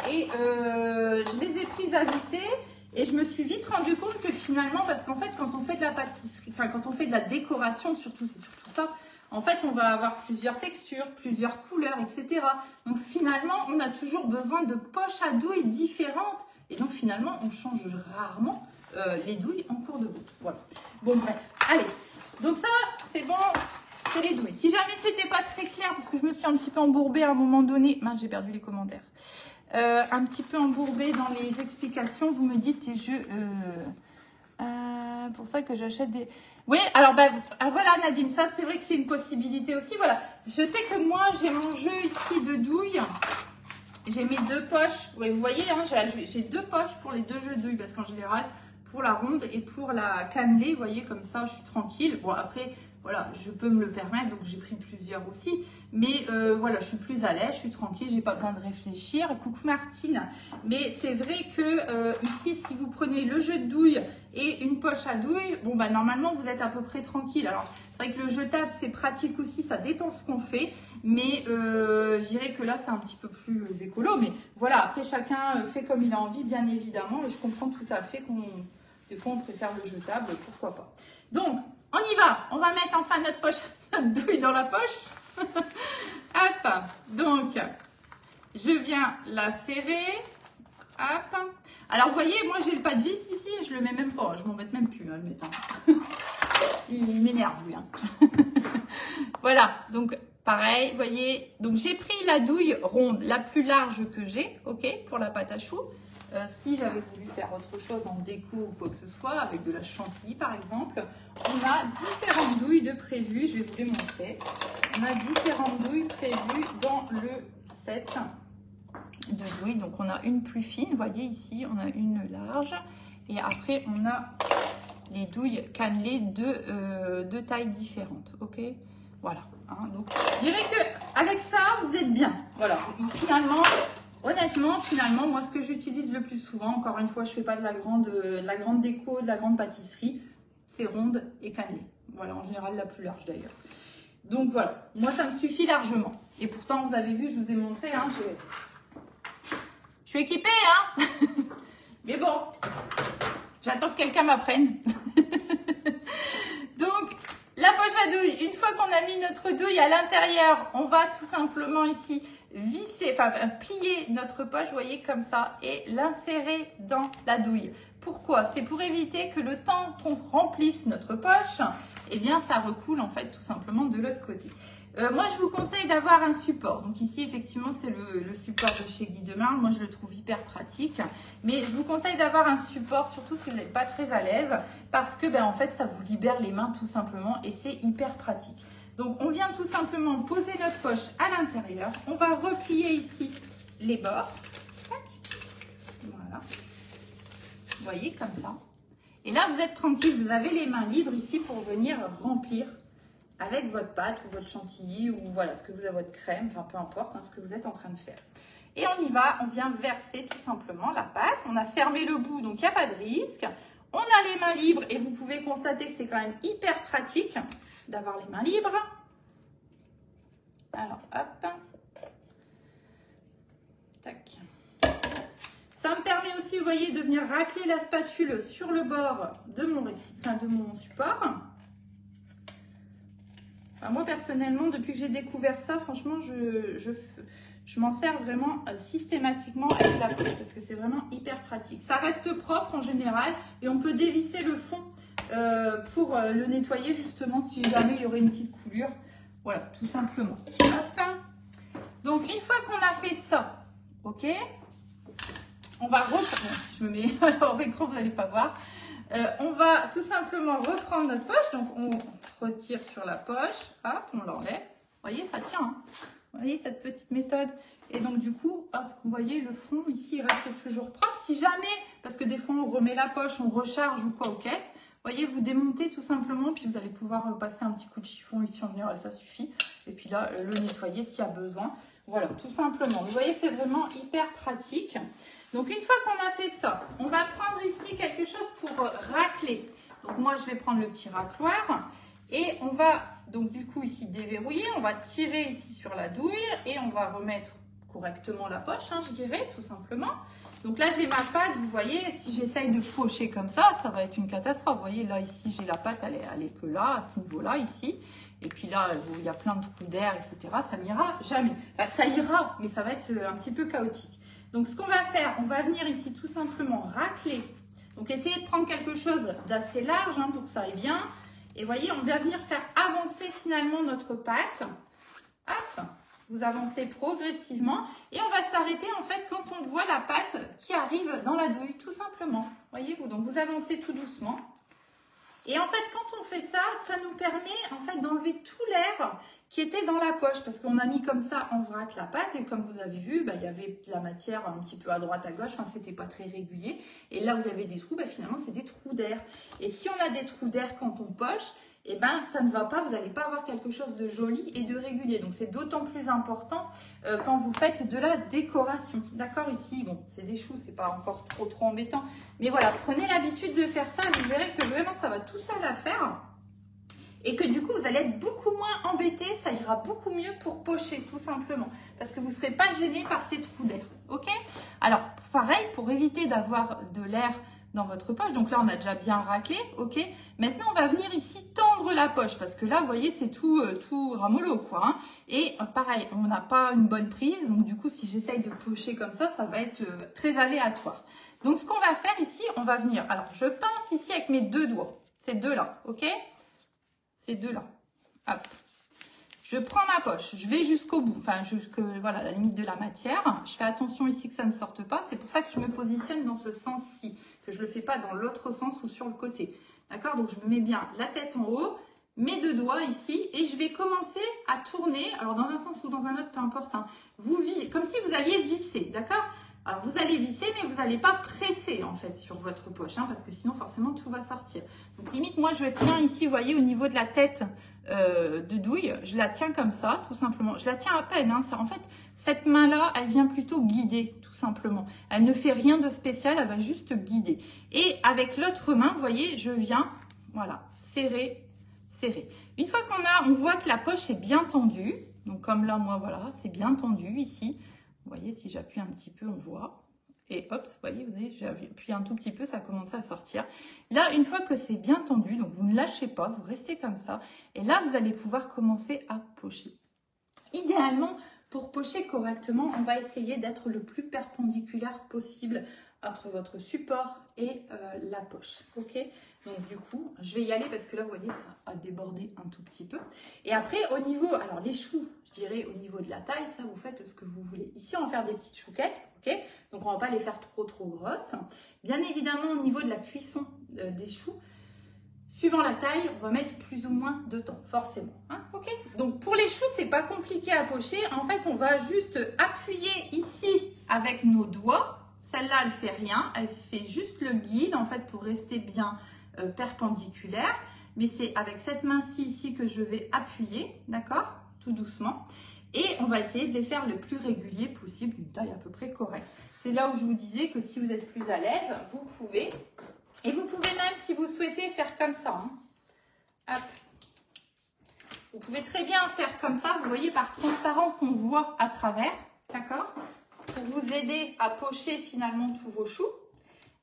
Et je les ai prises à visser. Et je me suis vite rendu compte que finalement, parce qu'en fait, quand on fait de la pâtisserie, enfin quand on fait de la décoration, surtout, c'est surtout ça, en fait, on va avoir plusieurs textures, plusieurs couleurs, etc. Donc finalement, on a toujours besoin de poches à douilles différentes. Et donc finalement, on change rarement les douilles en cours de route. Voilà. Bon, bref, allez. Donc ça, c'est bon, c'est les douilles. Si jamais c'était pas très clair, parce que je me suis un petit peu embourbée à un moment donné, mince, j'ai perdu les commentaires. Un petit peu embourbée dans les explications, vous me dites et je pour ça que j'achète des... Oui, alors voilà Nadine, ça c'est vrai que c'est une possibilité aussi. Voilà, je sais que moi j'ai mon jeu ici de douilles, j'ai mes deux poches. Oui, vous voyez, hein, j'ai deux poches pour les deux jeux de douilles parce qu'en général pour la ronde et pour la cannelée, vous voyez, comme ça je suis tranquille. Bon après, voilà, je peux me le permettre, donc j'ai pris plusieurs aussi. Mais voilà, je suis plus à l'aise, je suis tranquille, j'ai pas besoin de réfléchir. Coucou Martine. Mais c'est vrai que ici, si vous prenez le jeu de douilles et une poche à douilles, bon bah normalement vous êtes à peu près tranquille. Alors c'est vrai que le jetable c'est pratique aussi, ça dépend ce qu'on fait. Mais je dirais que là c'est un petit peu plus écolo. Mais voilà, après chacun fait comme il a envie, bien évidemment. Et je comprends tout à fait qu'on des fois on préfère le jetable, pourquoi pas. Donc on y va, on va mettre enfin notre poche, notre douille dans la poche. Hop, donc je viens la serrer. Hop. Alors vous voyez, moi j'ai le pas de vis ici, je le mets même pas, je m'embête même plus à le mettre. Il m'énerve lui. Hein. Voilà, donc pareil, vous voyez, donc j'ai pris la douille ronde, la plus large que j'ai, ok, pour la pâte à choux. Si j'avais voulu faire autre chose en déco ou quoi que ce soit, avec de la chantilly par exemple, on a différentes douilles de prévues, je vais vous les montrer. On a différentes douilles prévues dans le set de douilles. Donc on a une plus fine, vous voyez ici, on a une large. Et après on a les douilles cannelées de tailles différentes, ok. Voilà, hein, donc je dirais qu'avec ça, vous êtes bien. Voilà, et finalement... Honnêtement, finalement, moi, ce que j'utilise le plus souvent, encore une fois, je ne fais pas de la grande déco, de la grande pâtisserie, c'est ronde et cannelée. Voilà, en général, la plus large d'ailleurs. Donc voilà, moi, ça me suffit largement. Et pourtant, vous avez vu, je vous ai montré, hein, je suis équipée, hein. Mais bon, j'attends que quelqu'un m'apprenne. Donc, la poche à douille, une fois qu'on a mis notre douille à l'intérieur, on va tout simplement ici... visser, enfin plier notre poche, vous voyez, comme ça, et l'insérer dans la douille. Pourquoi? C'est pour éviter que le temps qu'on remplisse notre poche, eh bien, ça recoule en fait tout simplement de l'autre côté. Moi, je vous conseille d'avoir un support. Donc ici, effectivement, c'est le support de chez Guy Demarle. Moi, je le trouve hyper pratique. Mais je vous conseille d'avoir un support, surtout si vous n'êtes pas très à l'aise, parce que, ben, en fait, ça vous libère les mains tout simplement et c'est hyper pratique. Donc, on vient tout simplement poser notre poche à l'intérieur. On va replier ici les bords. Tac. Voilà. Vous voyez, comme ça. Et là, vous êtes tranquille. Vous avez les mains libres ici pour venir remplir avec votre pâte ou votre chantilly ou voilà, ce que vous avez, votre crème, enfin peu importe hein, ce que vous êtes en train de faire. Et on y va, on vient verser tout simplement la pâte. On a fermé le bout, donc il n'y a pas de risque. On a les mains libres et vous pouvez constater que c'est quand même hyper pratique d'avoir les mains libres. Alors, hop. Tac. Ça me permet aussi, vous voyez, de venir racler la spatule sur le bord de mon récipient, de mon support. Enfin, moi, personnellement, depuis que j'ai découvert ça, franchement, je m'en sers vraiment systématiquement avec la poche parce que c'est vraiment hyper pratique. Ça reste propre en général et on peut dévisser le fond pour le nettoyer justement si jamais il y aurait une petite coulure. Voilà, tout simplement. Hop. Donc, une fois qu'on a fait ça, ok, on va reprendre. Je me mets alors au écran, vous n'allez pas voir. On va tout simplement reprendre notre poche. Donc, on retire sur la poche. Hop, on l'enlève. Vous voyez, ça tient. Hein. Vous voyez cette petite méthode. Et donc, du coup, hop, vous voyez, le fond ici, il reste toujours propre. Si jamais, parce que des fois, on remet la poche, on recharge ou quoi aux caisses. Vous voyez, vous démontez tout simplement. Puis, vous allez pouvoir passer un petit coup de chiffon ici. En général, ça suffit. Et puis là, le nettoyer s'il y a besoin. Voilà, tout simplement. Vous voyez, c'est vraiment hyper pratique. Donc, une fois qu'on a fait ça, on va prendre ici quelque chose pour racler. Donc, moi, je vais prendre le petit racloir et on va, donc, du coup, ici, déverrouiller. On va tirer ici sur la douille et on va remettre correctement la poche, hein, je dirais, tout simplement. Donc, là, j'ai ma pâte. Vous voyez, si j'essaye de pocher comme ça va être une catastrophe. Vous voyez, là, ici, j'ai la pâte, elle est que là, à ce niveau-là, ici. Et puis là, il y a plein de trous d'air, etc. Ça n'ira jamais. Enfin, ça ira, mais ça va être un petit peu chaotique. Donc, ce qu'on va faire, on va venir ici tout simplement racler. Donc, essayez de prendre quelque chose d'assez large hein, pour que ça aille bien. Et voyez, on va venir faire avancer finalement notre pâte. Hop, vous avancez progressivement. Et on va s'arrêter en fait quand on voit la pâte qui arrive dans la douille, tout simplement. Voyez-vous, donc vous avancez tout doucement. Et en fait, quand on fait ça, ça nous permet en fait d'enlever tout l'air qui était dans la poche parce qu'on a mis comme ça en vrac la pâte et comme vous avez vu, bah, il y avait de la matière un petit peu à droite, à gauche, enfin c'était pas très régulier. Et là où il y avait des trous, bah, finalement c'est des trous d'air. Et si on a des trous d'air quand on poche, eh ben, ça ne va pas, vous n'allez pas avoir quelque chose de joli et de régulier. Donc, c'est d'autant plus important quand vous faites de la décoration. D'accord, ici, bon, c'est des choux, c'est pas encore trop embêtant. Mais voilà, prenez l'habitude de faire ça. Vous verrez que vraiment, ça va tout seul à faire. Et que du coup, vous allez être beaucoup moins embêté. Ça ira beaucoup mieux pour pocher, tout simplement. Parce que vous ne serez pas gêné par ces trous d'air. OK? Alors, pareil, pour éviter d'avoir de l'air dans votre poche. Donc là, on a déjà bien raclé, ok. Maintenant, on va venir ici tendre la poche parce que là, vous voyez, c'est tout ramollo, quoi. Hein. Et pareil, on n'a pas une bonne prise. Donc du coup, si j'essaye de pocher comme ça va être très aléatoire. Donc, ce qu'on va faire ici, on va venir... Alors, je pince ici avec mes deux doigts. Ces deux-là, ok. Ces deux-là. Hop. Je prends ma poche, je vais jusqu'au bout, enfin voilà, la limite de la matière. Je fais attention ici que ça ne sorte pas. C'est pour ça que je me positionne dans ce sens-ci, que je ne le fais pas dans l'autre sens ou sur le côté. D'accord? Donc, je me mets bien la tête en haut, mes deux doigts ici, et je vais commencer à tourner. Alors, dans un sens ou dans un autre, peu importe. Hein, comme si vous alliez visser, d'accord? Alors, vous allez visser, mais vous n'allez pas presser, en fait, sur votre poche, hein, parce que sinon, forcément, tout va sortir. Donc, limite, moi, je tiens ici, vous voyez, au niveau de la tête de douille, je la tiens comme ça, tout simplement. Je la tiens à peine, hein. En fait, cette main-là, elle vient plutôt guider, tout simplement. Elle ne fait rien de spécial, elle va juste guider. Et avec l'autre main, vous voyez, je viens, voilà, serrer, serrer. Une fois on voit que la poche est bien tendue, donc comme là, moi, voilà, c'est bien tendu ici. Vous voyez, si j'appuie un petit peu, on voit. Et hop, vous voyez, j'appuie un tout petit peu, ça commence à sortir. Là, une fois que c'est bien tendu, donc vous ne lâchez pas, vous restez comme ça. Et là, vous allez pouvoir commencer à pocher. Idéalement, pour pocher correctement, on va essayer d'être le plus perpendiculaire possible entre votre support et la poche. Ok? Donc du coup, je vais y aller parce que là, vous voyez, ça a débordé un tout petit peu. Et après, au niveau, alors les choux, je dirais au niveau de la taille, ça, vous faites ce que vous voulez. Ici, on va faire des petites chouquettes, ok? Donc, on ne va pas les faire trop grosses. Bien évidemment, au niveau de la cuisson des choux, suivant la taille, on va mettre plus ou moins de temps, forcément. Hein, ok? Donc, pour les choux, c'est pas compliqué à pocher. En fait, on va juste appuyer ici avec nos doigts. Celle-là, elle fait rien. Elle fait juste le guide, en fait, pour rester bien perpendiculaire. mais c'est avec cette main-ci ici que je vais appuyer, d'accord? Tout doucement. Et on va essayer de les faire le plus régulier possible, d'une taille à peu près correcte. C'est là où je vous disais que si vous êtes plus à l'aise, vous pouvez. Et vous pouvez même, si vous souhaitez, faire comme ça. Hein. Hop. Vous pouvez très bien faire comme ça. Vous voyez, par transparence, on voit à travers, d'accord? Pour vous aider à pocher finalement tous vos choux.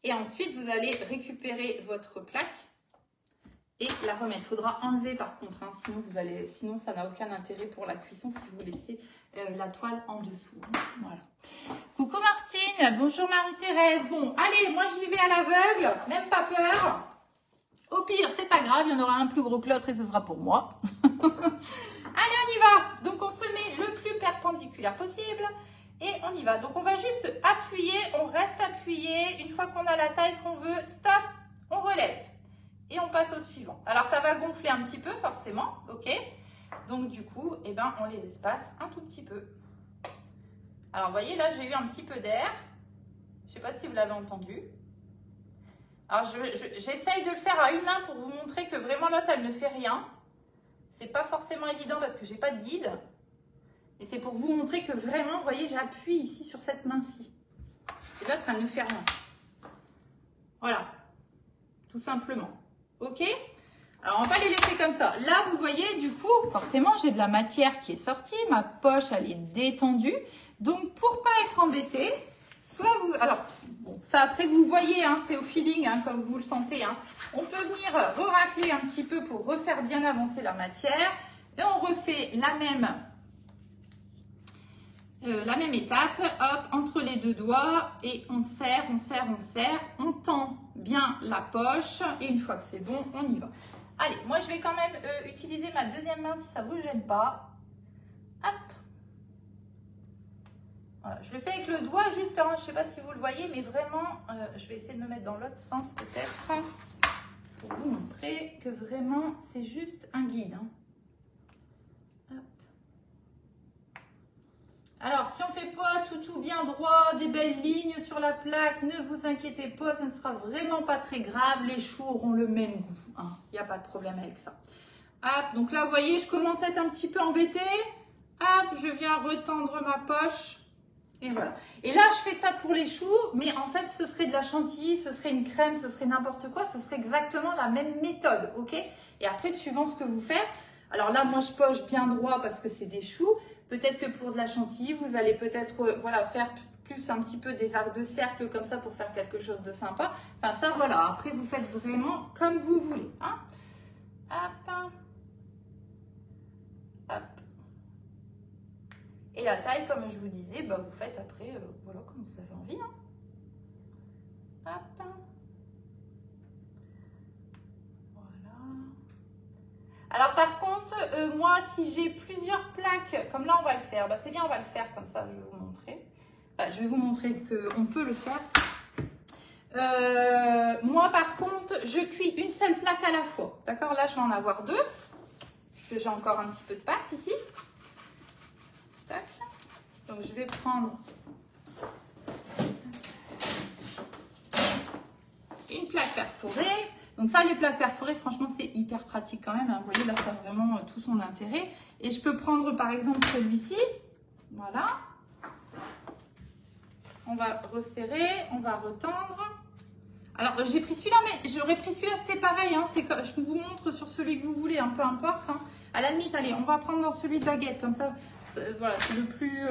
Et ensuite, vous allez récupérer votre plaque et la remettre. Il faudra enlever par contre, hein, sinon ça n'a aucun intérêt pour la cuisson si vous laissez la toile en dessous. Voilà. Coucou Martine, bonjour Marie-Thérèse. Bon, allez, moi j'y vais à l'aveugle, même pas peur. Au pire, c'est pas grave, il y en aura un plus gros que l'autre et ce sera pour moi. Allez, on y va. Donc on se met le plus perpendiculaire possible et on y va. Donc on va juste appuyer, on reste appuyé. Une fois qu'on a la taille qu'on veut, stop, on relève. Et on passe au suivant. Alors, ça va gonfler un petit peu, forcément, ok? Donc, du coup, eh ben, on les espace un tout petit peu. Alors, vous voyez, là, j'ai eu un petit peu d'air. Je ne sais pas si vous l'avez entendu. Alors, j'essaye de le faire à une main pour vous montrer que vraiment, l'autre, elle ne fait rien. C'est pas forcément évident parce que j'ai pas de guide. Et c'est pour vous montrer que vraiment, vous voyez, j'appuie ici sur cette main-ci. Et l'autre, elle ne fait rien. Voilà. Tout simplement. Ok? Alors, on va pas les laisser comme ça. Là, vous voyez, du coup, forcément, j'ai de la matière qui est sortie. Ma poche, elle est détendue. Donc, pour pas être embêté, soit vous... Alors, bon, ça, après, vous voyez, hein, c'est au feeling, hein, comme vous le sentez. Hein. On peut venir racler un petit peu pour refaire bien avancer la matière. Et on refait la même étape, hop, entre les deux doigts et on serre, on serre, on serre, on tend bien la poche et une fois que c'est bon, on y va. Allez, moi je vais quand même utiliser ma deuxième main si ça ne vous gêne pas. Hop. Voilà, je le fais avec le doigt juste, hein, je ne sais pas si vous le voyez, mais vraiment, je vais essayer de me mettre dans l'autre sens peut-être pour vous montrer que vraiment c'est juste un guide. Hein. Alors, si on ne fait pas tout bien droit, des belles lignes sur la plaque, ne vous inquiétez pas, ça ne sera vraiment pas très grave. Les choux auront le même goût. Hein. Il n'y a pas de problème avec ça. Hop, donc là, vous voyez, je commence à être un petit peu embêtée. Hop, je viens retendre ma poche. Et voilà. Et là, je fais ça pour les choux, mais en fait, ce serait de la chantilly, ce serait une crème, ce serait n'importe quoi. Ce serait exactement la même méthode, ok? Et après, suivant ce que vous faites. Alors là, moi, je poche bien droit parce que c'est des choux. Peut-être que pour de la chantilly, vous allez peut-être voilà, faire plus un petit peu des arcs de cercle comme ça pour faire quelque chose de sympa. Enfin, ça, voilà. Après, vous faites vraiment comme vous voulez. Hein. Hop. Hop. Et la taille, comme je vous disais, bah, vous faites après, voilà, comme vous avez envie. Hein. Hop. Alors par contre, moi si j'ai plusieurs plaques, comme là on va le faire, bah, c'est bien on va le faire comme ça, je vais vous montrer. Je vais vous montrer qu'on peut le faire. Moi par contre, je cuis une seule plaque à la fois. D'accord? Là je vais en avoir deux, parce que j'ai encore un petit peu de pâte ici. Tac. Donc je vais prendre une plaque perforée. Donc ça, les plaques perforées, franchement, c'est hyper pratique quand même. Hein. Vous voyez, là, ça a vraiment tout son intérêt. Et je peux prendre, par exemple, celui-ci. Voilà. On va resserrer, on va retendre. Alors, j'ai pris celui-là, mais j'aurais pris celui-là, c'était pareil. Hein. Je vous montre sur celui que vous voulez, un peu importe. Hein. À la limite, allez, on va prendre dans celui de baguette. Comme ça, voilà, c'est le plus...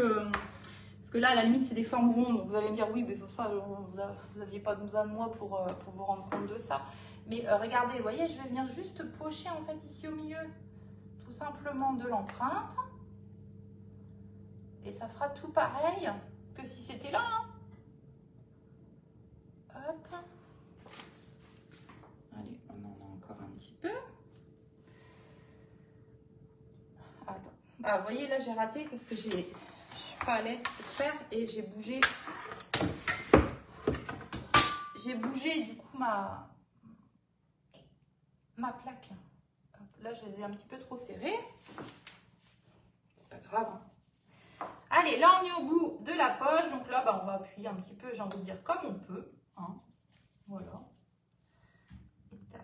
Parce que là, à la limite, c'est des formes rondes. Donc, vous allez me dire, oui, mais pour ça, vous n'aviez pas besoin de moi pour vous rendre compte de ça. Mais regardez, vous voyez, je vais venir juste pocher en fait ici au milieu, tout simplement de l'empreinte. Et ça fera tout pareil que si c'était là. Hein. Hop. Allez, on en a encore un petit peu. Attends. Ah, vous voyez, là, j'ai raté parce que je suis pas à l'aise pour faire et j'ai bougé. J'ai bougé du coup ma plaque. Là, je les ai un petit peu trop serrées. C'est pas grave. Hein. Allez, là, on est au bout de la poche. Donc là, bah, on va appuyer un petit peu, j'ai envie de dire, comme on peut. Hein. Voilà. Et tac.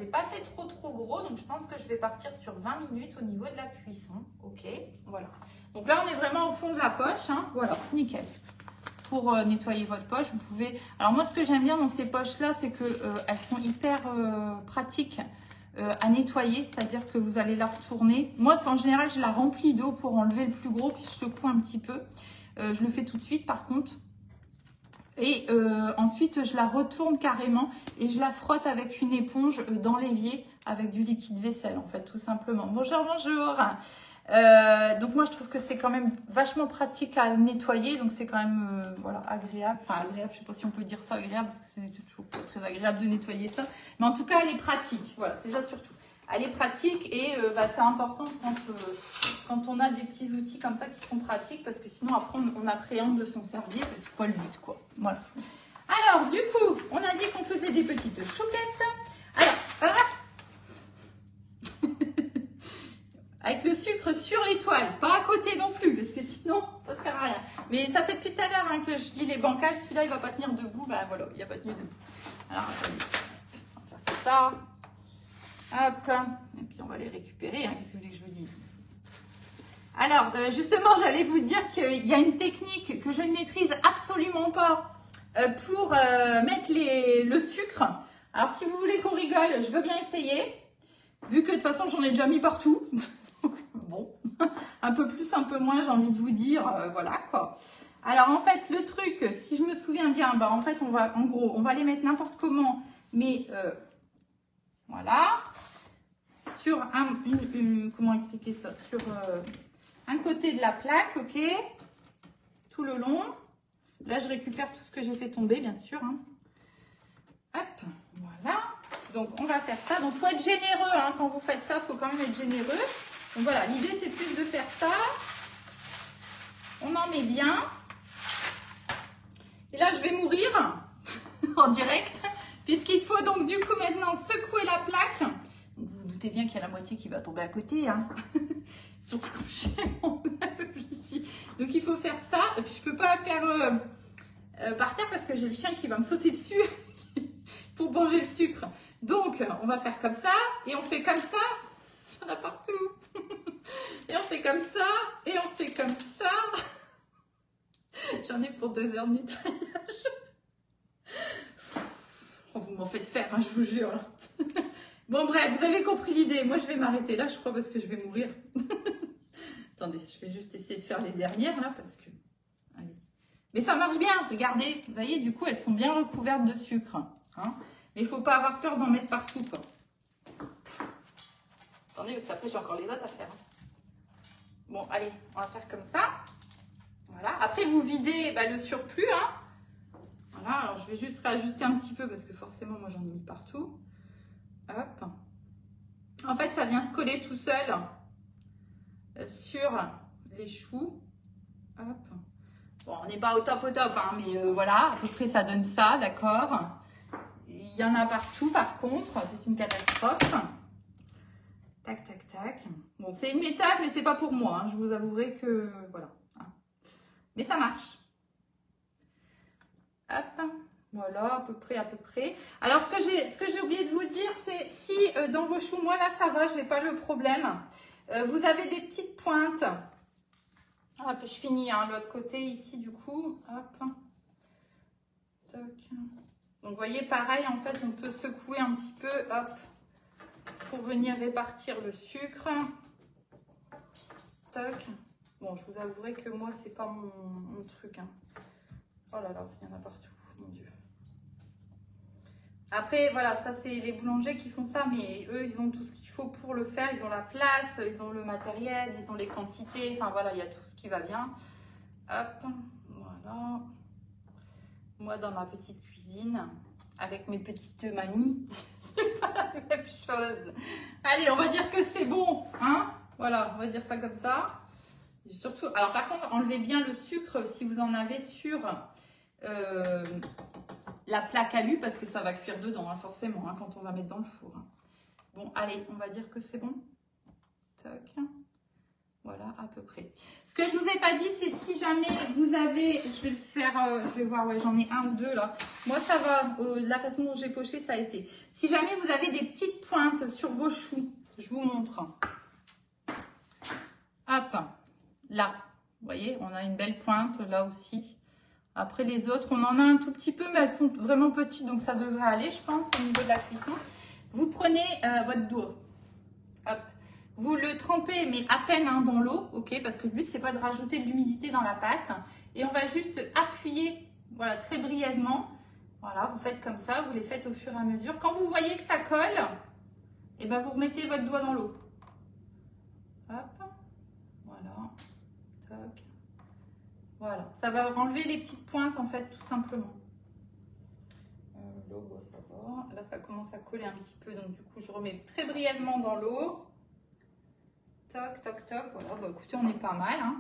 ai pas fait trop gros, donc je pense que je vais partir sur 20 minutes au niveau de la cuisson. Ok, voilà. Donc là, on est vraiment au fond de la poche, hein. Voilà, nickel. Pour nettoyer votre poche, vous pouvez... Alors moi, ce que j'aime bien dans ces poches-là, c'est que elles sont hyper pratiques à nettoyer, c'est-à-dire que vous allez la retourner. Moi, en général, je la remplis d'eau pour enlever le plus gros, puis je secoue un petit peu. Je le fais tout de suite, par contre. Et ensuite, je la retourne carrément et je la frotte avec une éponge dans l'évier avec du liquide vaisselle, en fait, tout simplement. Bonjour, bonjour. Donc moi, je trouve que c'est quand même vachement pratique à nettoyer. Donc c'est quand même voilà, agréable. Enfin, agréable, je sais pas si on peut dire ça agréable parce que c'est toujours pas très agréable de nettoyer ça. Mais en tout cas, elle est pratique. Voilà, c'est ça surtout. Elle est pratique et c'est important quand on a des petits outils comme ça qui sont pratiques parce que sinon après on appréhende de s'en servir et c'est pas le but quoi. Voilà. Alors du coup, on a dit qu'on faisait des petites chouquettes. Alors, avec le sucre sur l'étoile, pas à côté non plus parce que sinon ça sert à rien. Mais ça fait depuis tout à l'heure hein, que je dis les bancales, celui-là il va pas tenir debout, ben voilà, il n'a pas tenu debout. Alors attendez, on va faire comme ça. Hop, et puis on va les récupérer, hein. Qu'est-ce que vous voulez que je vous dise? Alors, justement, j'allais vous dire qu'il y a une technique que je ne maîtrise absolument pas pour mettre le sucre. Alors, si vous voulez qu'on rigole, je veux bien essayer, vu que de toute façon, j'en ai déjà mis partout. Donc, bon, un peu plus, un peu moins, j'ai envie de vous dire, voilà quoi. Alors, en fait, le truc, si je me souviens bien, bah, en fait, en gros, on va les mettre n'importe comment, mais... voilà, sur comment expliquer ça, sur un côté de la plaque, ok, tout le long. Là, je récupère tout ce que j'ai fait tomber, bien sûr. Hein. Hop, voilà. Donc, on va faire ça. Donc, il faut être généreux. Hein. Quand vous faites ça, il faut quand même être généreux. Donc, voilà, l'idée, c'est plus de faire ça. On en met bien. Et là, je vais mourir en direct. Puisqu'il faut donc du coup maintenant secouer la plaque. Donc, vous vous doutez bien qu'il y a la moitié qui va tomber à côté. Hein. Surtout quand j'ai mon œuf ici. Donc il faut faire ça. Et puis je ne peux pas la faire par terre parce que j'ai le chien qui va me sauter dessus pour manger le sucre. Donc on va faire comme ça. Et on fait comme ça. Il y en a partout. Et on fait comme ça. Et on fait comme ça. J'en ai pour 2 heures de nettoyage. Oh, vous m'en faites faire, hein, je vous jure. Bon, bref, vous avez compris l'idée. Moi, je vais m'arrêter là, je crois, parce que je vais mourir. Attendez, je vais juste essayer de faire les dernières, là, parce que... Allez. Mais ça marche bien, regardez. Vous voyez, du coup, elles sont bien recouvertes de sucre. Hein. Mais il ne faut pas avoir peur d'en mettre partout, quoi. Attendez, parce qu'après, j'ai encore les autres à faire. Bon, allez, on va faire comme ça. Voilà. Après, vous videz le surplus, hein. Voilà, alors je vais juste réajuster un petit peu parce que forcément, moi, j'en ai mis partout. Hop. En fait, ça vient se coller tout seul sur les choux. Hop. Bon, on n'est pas au top, hein, mais voilà, à peu près, ça donne ça, d'accord. Il y en a partout, par contre, c'est une catastrophe. Tac, tac, tac. Bon, c'est une méthode, mais c'est pas pour moi. Hein. Je vous avouerai que, voilà. Mais ça marche. Hop, voilà, à peu près. Alors, ce que j'ai oublié de vous dire, c'est si dans vos choux, moi là, ça va, j'ai pas le problème. Vous avez des petites pointes. Hop, je finis hein, l'autre côté ici, du coup. Hop. Tac. Donc, vous voyez, pareil, en fait, on peut secouer un petit peu, hop, pour venir répartir le sucre. Tac. Bon, je vous avouerai que moi, c'est pas mon truc. Hein. Oh là là, il y en a partout, mon Dieu. Après, voilà, ça, c'est les boulangers qui font ça, mais eux, ils ont tout ce qu'il faut pour le faire. Ils ont la place, ils ont le matériel, ils ont les quantités. Enfin, voilà, il y a tout ce qui va bien. Hop, voilà. Moi, dans ma petite cuisine, avec mes petites manies, c'est pas la même chose. Allez, on va dire que c'est bon, hein. Voilà, on va dire ça comme ça. Surtout, alors par contre, enlevez bien le sucre si vous en avez sur la plaque alu parce que ça va cuire dedans, hein, forcément, hein, quand on va mettre dans le four. Hein. Bon, allez, on va dire que c'est bon. Tac. Voilà, à peu près. Ce que je vous ai pas dit, c'est si jamais vous avez, je vais le faire, je vais voir, ouais, j'en ai un ou deux là. Moi, ça va, la façon dont j'ai poché, ça a été. Si jamais vous avez des petites pointes sur vos choux, je vous montre. Hop, là, vous voyez, on a une belle pointe là aussi. Après les autres, on en a un tout petit peu, mais elles sont vraiment petites, donc ça devrait aller, je pense, au niveau de la cuisson. Vous prenez votre doigt, hop. Vous le trempez, mais à peine hein, dans l'eau, ok, parce que le but, c'est pas de rajouter de l'humidité dans la pâte. Et on va juste appuyer, voilà, très brièvement. Voilà, vous faites comme ça, vous les faites au fur et à mesure. Quand vous voyez que ça colle, et ben vous remettez votre doigt dans l'eau. Hop, voilà, tac. Voilà, ça va enlever les petites pointes, en fait, tout simplement. L'eau, ça va. Là, ça commence à coller un petit peu, donc du coup, je remets très brièvement dans l'eau. Toc, toc, toc. Voilà, bah écoutez, on est pas mal. Hein.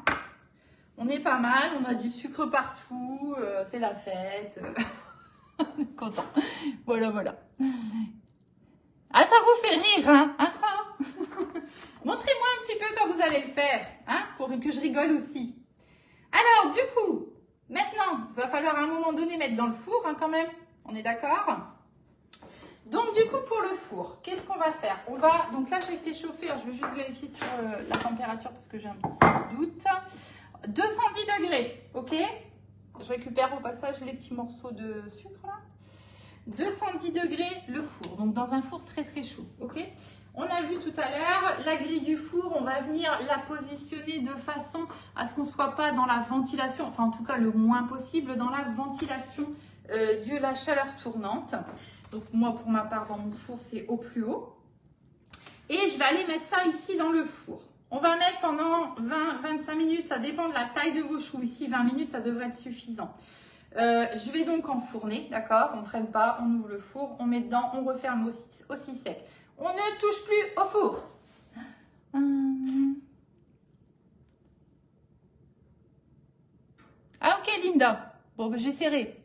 On est pas mal, on a du sucre partout, c'est la fête. Content. Voilà, voilà. Ah, ça vous fait rire, hein, ça. Montrez-moi un petit peu quand vous allez le faire, hein, pour que je rigole aussi. Alors, du coup, maintenant, il va falloir à un moment donné mettre dans le four, hein, quand même. On est d'accord ? Donc, du coup, pour le four, qu'est-ce qu'on va faire? On va, donc là, j'ai fait chauffer, alors je vais juste vérifier sur la température parce que j'ai un petit doute. 210 degrés, ok? Je récupère au passage les petits morceaux de sucre, là. 210 degrés le four, donc dans un four très très chaud, ok? On a vu tout à l'heure, la grille du four, on va venir la positionner de façon à ce qu'on ne soit pas dans la ventilation, enfin en tout cas le moins possible dans la ventilation de la chaleur tournante. Donc moi, pour ma part, dans mon four, c'est au plus haut. Et je vais aller mettre ça ici dans le four. On va mettre pendant 20-25 minutes, ça dépend de la taille de vos choux. Ici, 20 minutes, ça devrait être suffisant. Je vais donc enfourner, d'accord? On ne traîne pas, on ouvre le four, on met dedans, on referme aussi sec. On ne touche plus au four. Ah ok, Linda. Bon, ben, j'ai serré.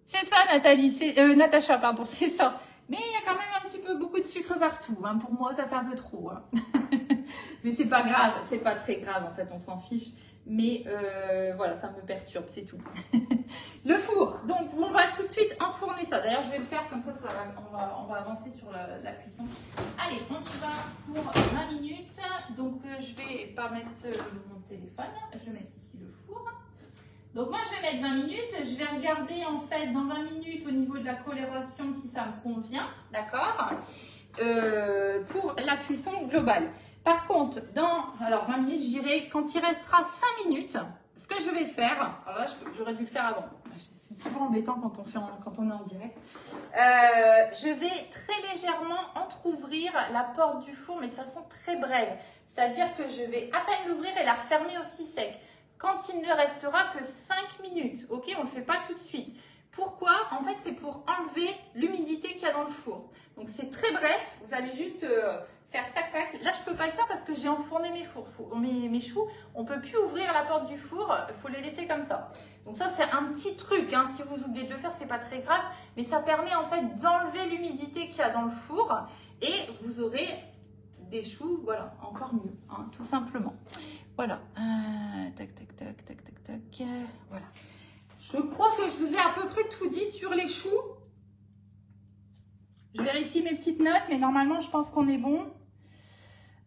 C'est ça, Nathalie, Natacha, pardon, c'est ça. Mais il y a quand même un petit peu beaucoup de sucre partout. Hein. Pour moi, ça fait un peu trop. Hein. Mais c'est pas grave, c'est pas très grave en fait, on s'en fiche. Mais voilà, ça me perturbe, c'est tout. Le four, donc on va tout de suite enfourner ça. D'ailleurs, je vais le faire comme ça, on va avancer sur la cuisson. Allez, on y va pour 20 minutes. Donc je vais pas mettre mon téléphone, je vais mettre ici le four. Donc moi, je vais mettre 20 minutes. Je vais regarder en fait dans 20 minutes au niveau de la coloration si ça me convient, d'accord, pour la cuisson globale. Par contre, alors 20 minutes, j'irai quand il restera 5 minutes. Ce que je vais faire, alors là, j'aurais dû le faire avant. C'est toujours embêtant quand on est en direct. Je vais très légèrement entrouvrir la porte du four, mais de façon très brève. C'est-à-dire que je vais à peine l'ouvrir et la refermer aussi sec. Quand il ne restera que 5 minutes, ok, on ne le fait pas tout de suite. Pourquoi? En fait, c'est pour enlever l'humidité qu'il y a dans le four. Donc, c'est très bref, vous allez juste faire tac tac. Là, je ne peux pas le faire parce que j'ai enfourné mes choux. On ne peut plus ouvrir la porte du four, il faut les laisser comme ça. Donc ça, c'est un petit truc, hein. Si vous oubliez de le faire, ce n'est pas très grave. Mais ça permet en fait d'enlever l'humidité qu'il y a dans le four et vous aurez des choux, voilà, encore mieux, hein, tout simplement. Voilà, tac, tac, tac, tac, tac, tac, voilà. Je crois que je vous ai à peu près tout dit sur les choux. Je vérifie mes petites notes, mais normalement, je pense qu'on est bon.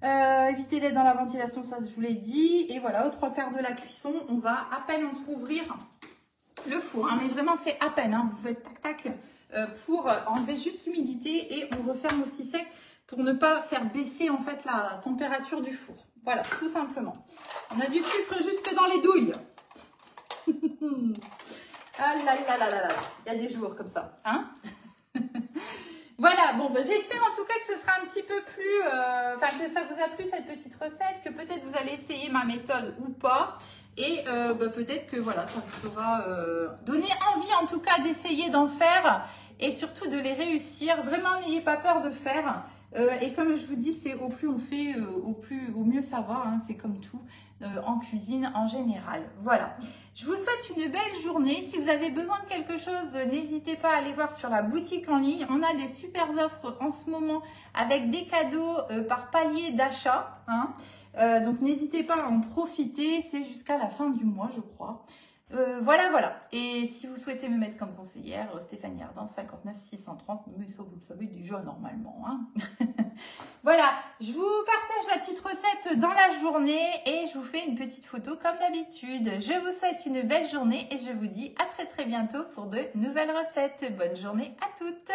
Évitez d'être dans la ventilation, ça, je vous l'ai dit. Et voilà, aux 3/4 de la cuisson, on va à peine entrouvrir le four. Hein, mais vraiment, c'est à peine. Hein, vous faites tac, tac, pour enlever juste l'humidité et on referme aussi sec pour ne pas faire baisser en fait la température du four. Voilà, tout simplement. On a du sucre jusque dans les douilles. Ah là là là là là. Il y a des jours comme ça. Hein. Voilà, bon, ben, j'espère en tout cas que ce sera un petit peu plus... que ça vous a plu cette petite recette, que peut-être vous allez essayer ma méthode ou pas. Et peut-être que voilà, ça vous fera donner envie en tout cas d'essayer d'en faire et surtout de les réussir. Vraiment, n'ayez pas peur de faire. Et comme je vous dis, c'est au plus on fait, au mieux ça va. Hein, c'est comme tout en cuisine en général. Voilà. Je vous souhaite une belle journée. Si vous avez besoin de quelque chose, n'hésitez pas à aller voir sur la boutique en ligne. On a des super offres en ce moment avec des cadeaux par palier d'achat. Hein. Donc n'hésitez pas à en profiter, c'est jusqu'à la fin du mois je crois. Voilà. Et si vous souhaitez me mettre comme conseillère, Stéphanie Ardant 59 630, mais ça vous le savez déjà normalement. Hein. Voilà, je vous partage la petite recette dans la journée et je vous fais une petite photo comme d'habitude. Je vous souhaite une belle journée et je vous dis à très bientôt pour de nouvelles recettes. Bonne journée à toutes.